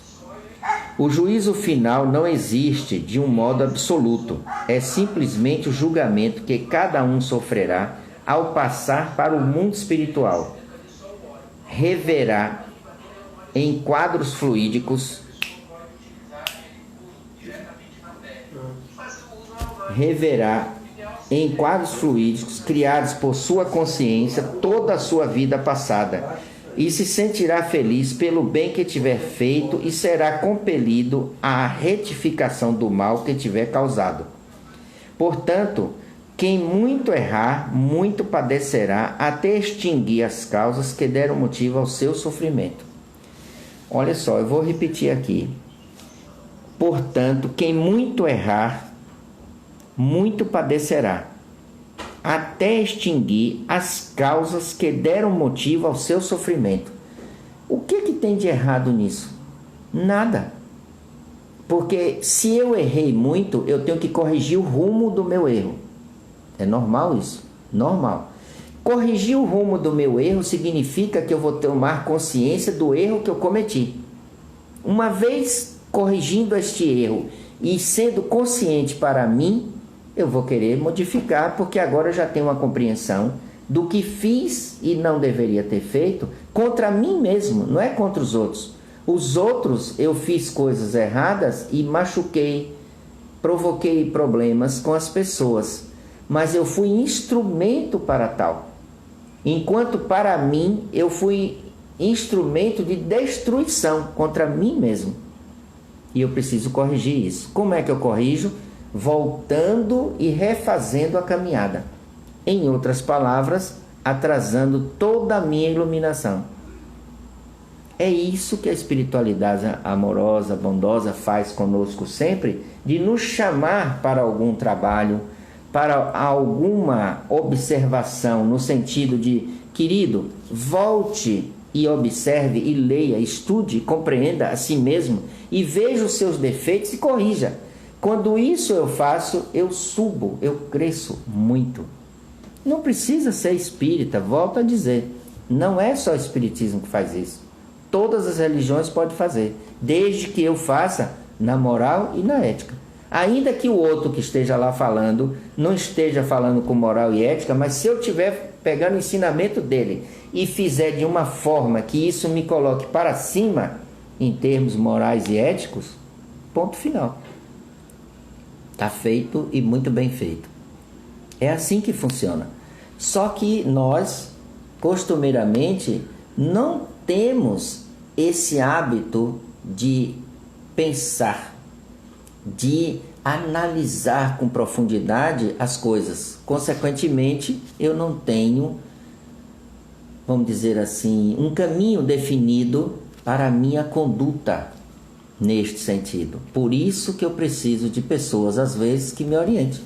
O juízo final não existe de um modo absoluto, é simplesmente o julgamento que cada um sofrerá ao passar para o mundo espiritual. Reverá em quadros fluídicos criados por sua consciência toda a sua vida passada e se sentirá feliz pelo bem que tiver feito e será compelido à retificação do mal que tiver causado. Portanto, quem muito errar, muito padecerá até extinguir as causas que deram motivo ao seu sofrimento. Olha só, eu vou repetir aqui. Portanto, quem muito errar, muito padecerá, até extinguir as causas que deram motivo ao seu sofrimento. O que tem de errado nisso? Nada. Porque se eu errei muito, eu tenho que corrigir o rumo do meu erro. É normal isso? Normal. Corrigir o rumo do meu erro significa que eu vou tomar consciência do erro que eu cometi. Uma vez corrigindo este erro e sendo consciente para mim, eu vou querer modificar, porque agora eu já tenho uma compreensão do que fiz e não deveria ter feito contra mim mesmo, não é contra os outros. Os outros, eu fiz coisas erradas e machuquei, provoquei problemas com as pessoas, mas eu fui instrumento para tal. Enquanto para mim, eu fui instrumento de destruição contra mim mesmo. E eu preciso corrigir isso. Como é que eu corrijo? Voltando e refazendo a caminhada. Em outras palavras, atrasando toda a minha iluminação. É isso que a espiritualidade amorosa, bondosa faz conosco sempre, de nos chamar para algum trabalho, para alguma observação, no sentido de, querido, volte e observe e leia, estude, compreenda a si mesmo e veja os seus defeitos e corrija. Quando isso eu faço, eu subo, eu cresço muito. Não precisa ser espírita, volto a dizer. Não é só o espiritismo que faz isso. Todas as religiões podem fazer, desde que eu faça na moral e na ética. Ainda que o outro que esteja lá falando, não esteja falando com moral e ética, mas se eu estiver pegando o ensinamento dele e fizer de uma forma que isso me coloque para cima, em termos morais e éticos, ponto final. Está feito e muito bem feito. É assim que funciona. Só que nós, costumeiramente, não temos esse hábito de pensar, de analisar com profundidade as coisas. Consequentemente, eu não tenho, vamos dizer assim, um caminho definido para a minha conduta neste sentido. Por isso que eu preciso de pessoas, às vezes, que me orientem,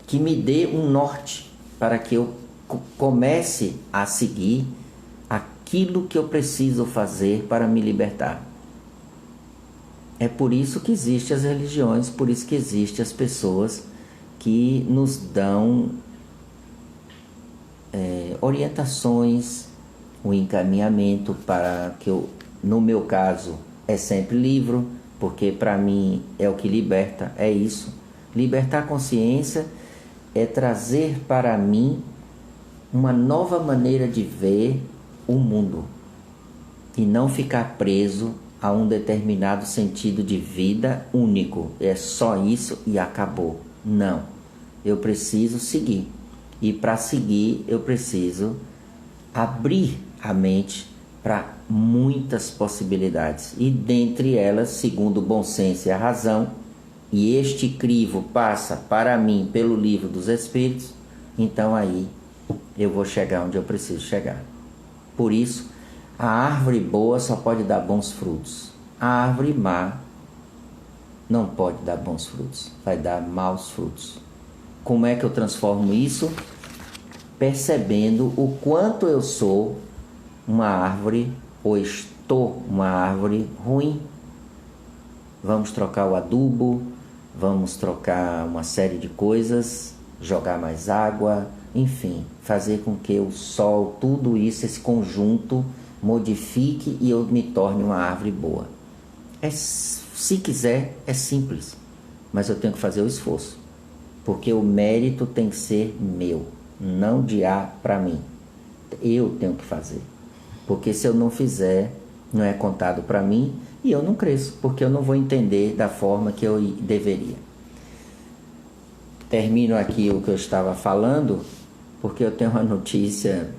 que me dê um norte para que eu comece a seguir aquilo que eu preciso fazer para me libertar. É por isso que existem as religiões, por isso que existem as pessoas que nos dão orientações, o encaminhamento para que eu, no meu caso, é sempre livro, porque para mim é o que liberta, é isso. Libertar a consciência é trazer para mim uma nova maneira de ver o mundo e não ficar preso a um determinado sentido de vida único. É só isso e acabou. Não. Eu preciso seguir. E para seguir, eu preciso abrir a mente para muitas possibilidades. E dentre elas, segundo o bom senso e a razão, e este crivo passa para mim pelo livro dos Espíritos, então aí eu vou chegar onde eu preciso chegar. Por isso, a árvore boa só pode dar bons frutos. A árvore má não pode dar bons frutos, vai dar maus frutos. Como é que eu transformo isso? Percebendo o quanto eu sou uma árvore ou estou uma árvore ruim. Vamos trocar o adubo, vamos trocar uma série de coisas, jogar mais água, enfim, fazer com que o sol, tudo isso, esse conjunto, modifique e eu me torne uma árvore boa. Se quiser, é simples, mas eu tenho que fazer o esforço, porque o mérito tem que ser meu, não de A para mim. Eu tenho que fazer, porque se eu não fizer, não é contado para mim e eu não cresço, porque eu não vou entender da forma que eu deveria. Termino aqui o que eu estava falando, porque eu tenho uma notícia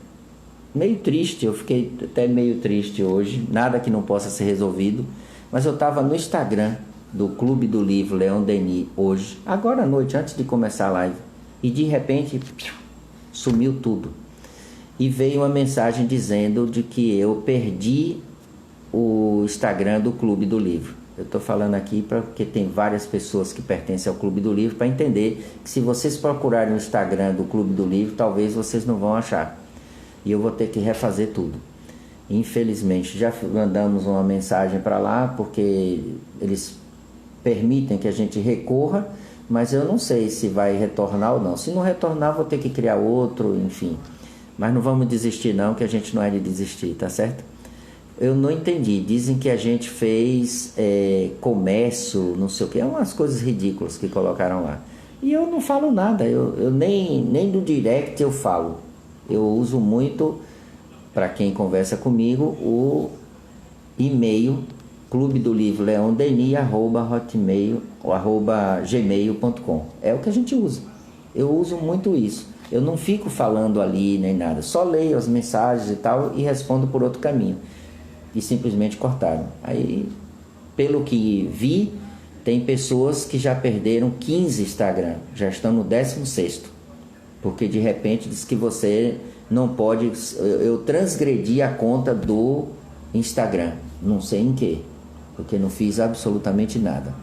meio triste, eu fiquei até meio triste hoje, nada que não possa ser resolvido, mas eu estava no Instagram do Clube do Livro Leon Denis hoje, agora à noite, antes de começar a live, e de repente sumiu tudo. E veio uma mensagem dizendo de que eu perdi o Instagram do Clube do Livro. Eu estou falando aqui porque tem várias pessoas que pertencem ao Clube do Livro para entender que se vocês procurarem o Instagram do Clube do Livro, talvez vocês não vão achar. E eu vou ter que refazer tudo. Infelizmente, já mandamos uma mensagem para lá, porque eles permitem que a gente recorra, mas eu não sei se vai retornar ou não. Se não retornar, vou ter que criar outro, enfim. Mas não vamos desistir não, que a gente não é de desistir, tá certo? Eu não entendi. Dizem que a gente fez comércio, não sei o que, umas coisas ridículas que colocaram lá. E eu não falo nada, eu nem do direct eu falo. Eu uso muito, para quem conversa comigo, o e-mail Clube do Livro Leon Denis @gmail.com. É o que a gente usa. Eu uso muito isso. Eu não fico falando ali nem nada, só leio as mensagens e tal e respondo por outro caminho. E simplesmente cortaram. Aí, pelo que vi, tem pessoas que já perderam 15 Instagram, já estão no 16º. Porque de repente diz que você não pode. Eu transgredi a conta do Instagram, não sei em que, porque não fiz absolutamente nada.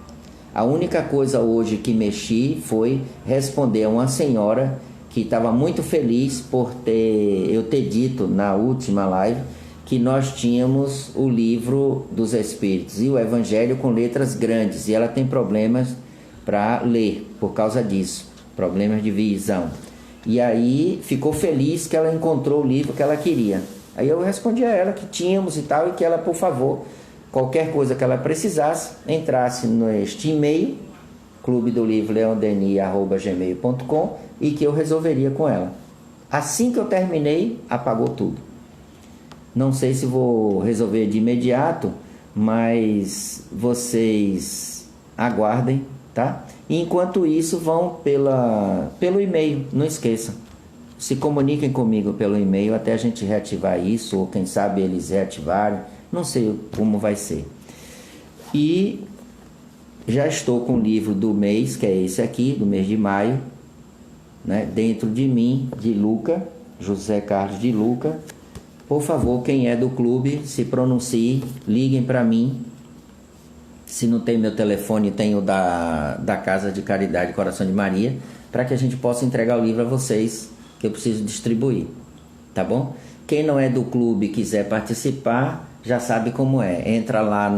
A única coisa hoje que mexi foi responder a uma senhora que estava muito feliz por eu ter dito na última live que nós tínhamos o livro dos Espíritos e o Evangelho com letras grandes, e ela tem problemas para ler por causa disso, problemas de visão. E aí ficou feliz que ela encontrou o livro que ela queria. Aí eu respondi a ela que tínhamos e tal, e que ela, por favor, qualquer coisa que ela precisasse, entrasse neste e-mail, clubedolivroleondenis@gmail.com, e que eu resolveria com ela. Assim que eu terminei, apagou tudo. Não sei se vou resolver de imediato, mas vocês aguardem, tá? E enquanto isso, vão pelo e-mail, não esqueçam. Se comuniquem comigo pelo e-mail até a gente reativar isso, ou quem sabe eles reativarem, não sei como vai ser. E já estou com o livro do mês, que é esse aqui, do mês de maio, né? Dentro de mim, de Luca, José Carlos de Luca. Por favor, quem é do clube, se pronuncie, liguem para mim. Se não tem meu telefone, tem o da Casa de Caridade Coração de Maria, para que a gente possa entregar o livro a vocês, que eu preciso distribuir, tá bom? Quem não é do clube e quiser participar, já sabe como é. Entra lá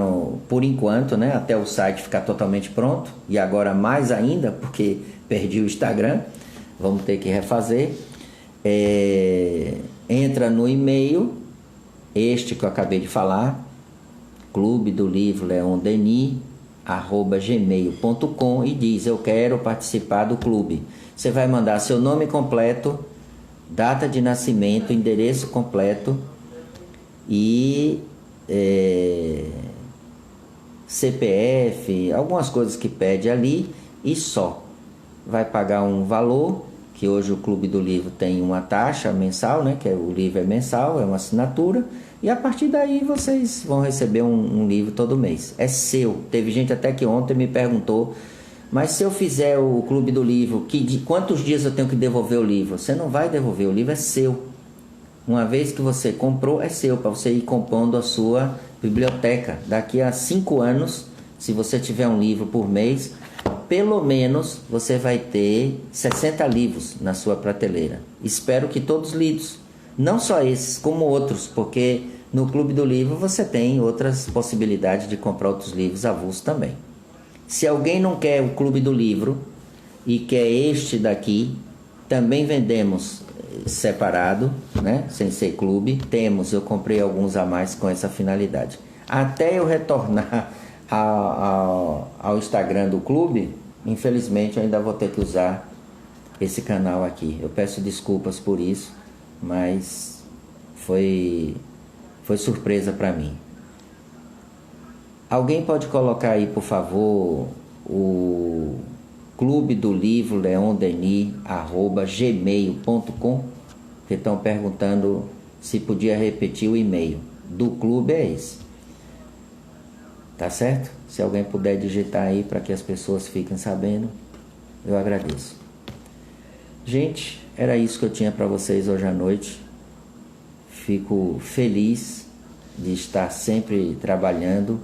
por enquanto, né, até o site ficar totalmente pronto, e agora mais ainda, porque perdi o Instagram, vamos ter que refazer. Entra no e-mail, este que eu acabei de falar, Clube do Livro Leon Denis, gmail.com e diz: eu quero participar do clube. Você vai mandar seu nome completo, data de nascimento, endereço completo e CPF, algumas coisas que pede ali, e só. Vai pagar um valor, que hoje o Clube do Livro tem uma taxa mensal, né? Que o livro é mensal, é uma assinatura, e a partir daí vocês vão receber um livro todo mês. É seu. Teve gente até que ontem me perguntou: mas se eu fizer o Clube do Livro, quantos dias eu tenho que devolver o livro? Você não vai devolver, o livro é seu. Uma vez que você comprou, é seu, para você ir compondo a sua biblioteca. Daqui a 5 anos, se você tiver um livro por mês, pelo menos você vai ter 60 livros na sua prateleira. Espero que todos lidos. Não só esses, como outros, porque no Clube do Livro você tem outras possibilidades de comprar outros livros avulsos também. Se alguém não quer o Clube do Livro e quer este daqui, também vendemos separado, né? Sem ser clube. Eu comprei alguns a mais com essa finalidade. Até eu retornar ao Instagram do clube, infelizmente eu ainda vou ter que usar esse canal aqui. Eu peço desculpas por isso, mas foi surpresa para mim. Alguém pode colocar aí, por favor, o Clube do Livro leondenis@gmail.com, que estão perguntando se podia repetir o e-mail do clube. É esse, tá certo? Se alguém puder digitar aí para que as pessoas fiquem sabendo, eu agradeço. Gente, era isso que eu tinha para vocês hoje à noite. Fico feliz de estar sempre trabalhando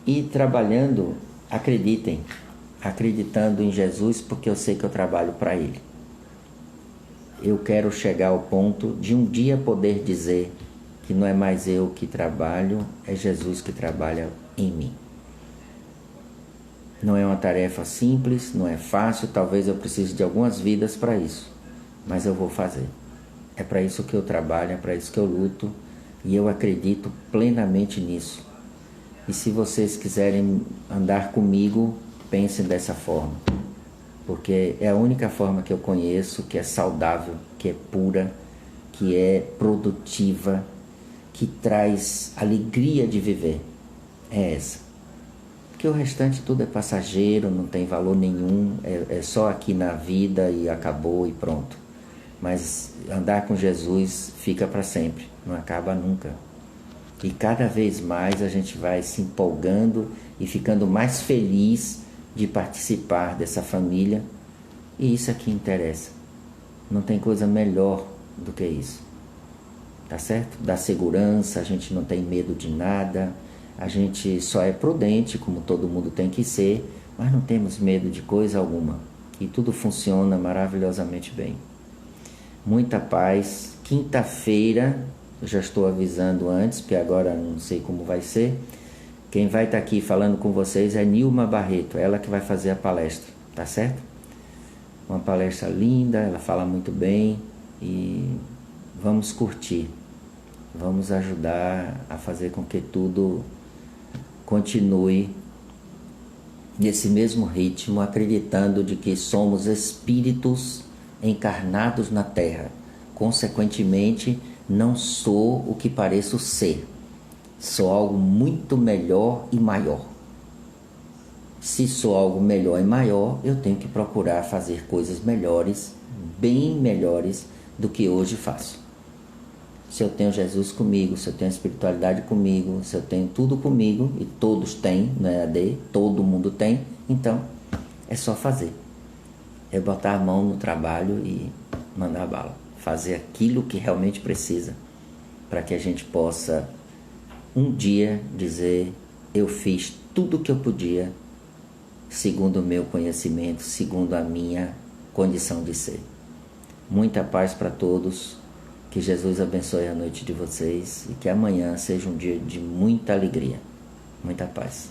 e trabalhando, acreditando em Jesus, porque eu sei que eu trabalho para Ele. Eu quero chegar ao ponto de um dia poder dizer que não é mais eu que trabalho, é Jesus que trabalha em mim. Não é uma tarefa simples, não é fácil, talvez eu precise de algumas vidas para isso, mas eu vou fazer. É para isso que eu trabalho, é para isso que eu luto, e eu acredito plenamente nisso. E se vocês quiserem andar comigo, pensem dessa forma, porque é a única forma que eu conheço que é saudável, que é pura, que é produtiva, que traz alegria de viver. É essa. Porque o restante tudo é passageiro, não tem valor nenhum, é só aqui na vida e acabou e pronto. Mas andar com Jesus fica para sempre, não acaba nunca. E cada vez mais a gente vai se empolgando e ficando mais feliz de participar dessa família. E isso é que interessa. Não tem coisa melhor do que isso. Tá certo? Dá segurança, a gente não tem medo de nada, a gente só é prudente, como todo mundo tem que ser, mas não temos medo de coisa alguma. E tudo funciona maravilhosamente bem. Muita paz. Quinta-feira, eu já estou avisando antes, porque agora não sei como vai ser. Quem vai estar aqui falando com vocês é Nilma Barreto, ela que vai fazer a palestra, tá certo? Uma palestra linda, ela fala muito bem e vamos curtir. Vamos ajudar a fazer com que tudo continue nesse mesmo ritmo, acreditando de que somos espíritos encarnados na Terra. Consequentemente, não sou o que pareço ser. Sou algo muito melhor e maior. Se sou algo melhor e maior, eu tenho que procurar fazer coisas melhores, bem melhores do que hoje faço. Se eu tenho Jesus comigo, se eu tenho a espiritualidade comigo, se eu tenho tudo comigo, e todos têm, não é AD, todo mundo tem, então é só fazer. É botar a mão no trabalho e mandar bala. Fazer aquilo que realmente precisa, para que a gente possa um dia dizer: eu fiz tudo o que eu podia, segundo o meu conhecimento, segundo a minha condição de ser. Muita paz para todos, que Jesus abençoe a noite de vocês e que amanhã seja um dia de muita alegria, muita paz.